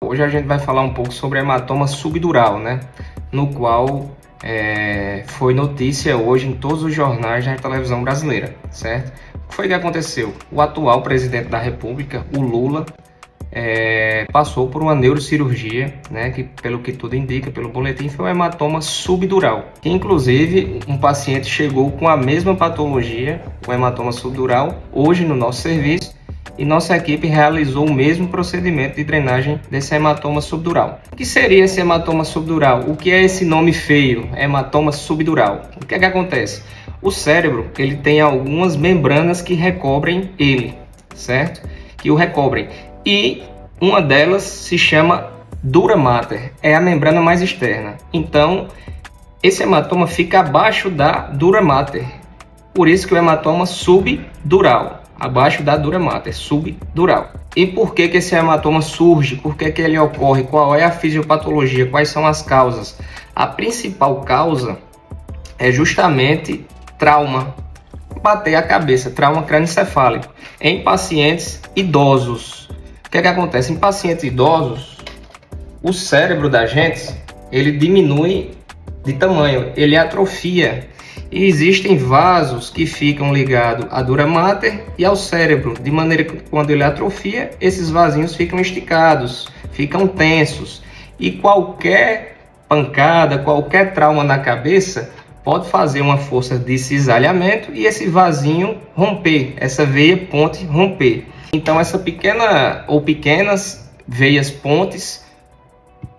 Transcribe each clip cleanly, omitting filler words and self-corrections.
Hoje a gente vai falar um pouco sobre hematoma subdural, né? No qual foi notícia hoje em todos os jornais da televisão brasileira, certo? O que foi que aconteceu? O atual presidente da República, o Lula, passou por uma neurocirurgia, né? Que pelo que tudo indica, pelo boletim, foi um hematoma subdural. Que, inclusive, um paciente chegou com a mesma patologia, o hematoma subdural, hoje no nosso serviço. E nossa equipe realizou o mesmo procedimento de drenagem desse hematoma subdural. O que seria esse hematoma subdural? O que é esse nome feio, hematoma subdural? O que é que acontece? O cérebro, ele tem algumas membranas que recobrem ele, certo? Que o recobrem. E uma delas se chama dura mater, é a membrana mais externa. Então, esse hematoma fica abaixo da dura mater. Por isso que o hematoma subdural. Abaixo da dura mater, subdural. E por que esse hematoma surge? Por que ele ocorre? Qual é a fisiopatologia? Quais são as causas? A principal causa é justamente trauma. Bater a cabeça, trauma crânioencefálico, em pacientes idosos. O que acontece? Em pacientes idosos, o cérebro da gente, ele diminui de tamanho, ele atrofia. E existem vasos que ficam ligados à dura mater e ao cérebro, de maneira que quando ele atrofia, esses vasinhos ficam esticados, ficam tensos. E qualquer pancada, qualquer trauma na cabeça pode fazer uma força de cisalhamento e esse vasinho romper, essa veia ponte romper. Então essa pequena ou pequenas veias pontes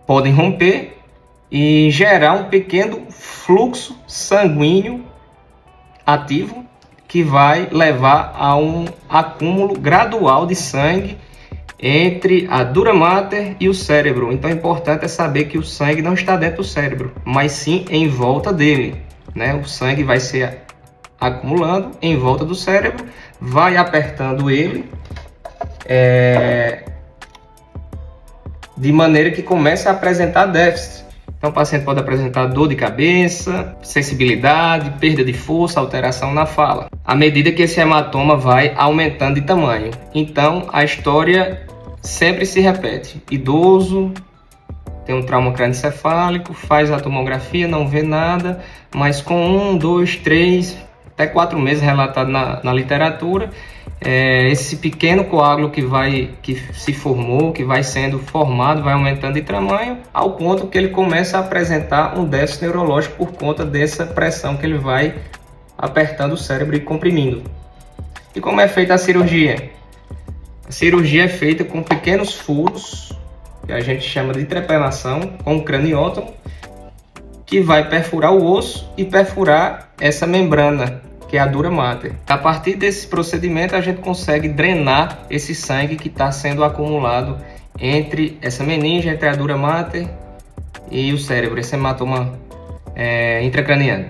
podem romper e gerar um pequeno fluxo sanguíneo ativo que vai levar a um acúmulo gradual de sangue entre a dura mater e o cérebro. Então é importante saber que o sangue não está dentro do cérebro, mas sim em volta dele, né? O sangue vai se acumulando em volta do cérebro, vai apertando ele de maneira que começa a apresentar déficit. Então o paciente pode apresentar dor de cabeça, sensibilidade, perda de força, alteração na fala, à medida que esse hematoma vai aumentando de tamanho. Então a história sempre se repete. Idoso tem um trauma crânioencefálico, faz a tomografia, não vê nada, mas com 1, 2, 3, até 4 meses relatado na literatura, esse pequeno coágulo que se formou, que vai sendo formado, vai aumentando de tamanho, ao ponto que ele começa a apresentar um déficit neurológico por conta dessa pressão que ele vai apertando o cérebro e comprimindo. E como é feita a cirurgia? A cirurgia é feita com pequenos furos, que a gente chama de trepanation, com um craniótomo, que vai perfurar o osso e perfurar essa membrana, que é a dura mater. A partir desse procedimento, a gente consegue drenar esse sangue que está sendo acumulado entre essa meninge, entre a dura mater e o cérebro, esse hematoma intracraniano.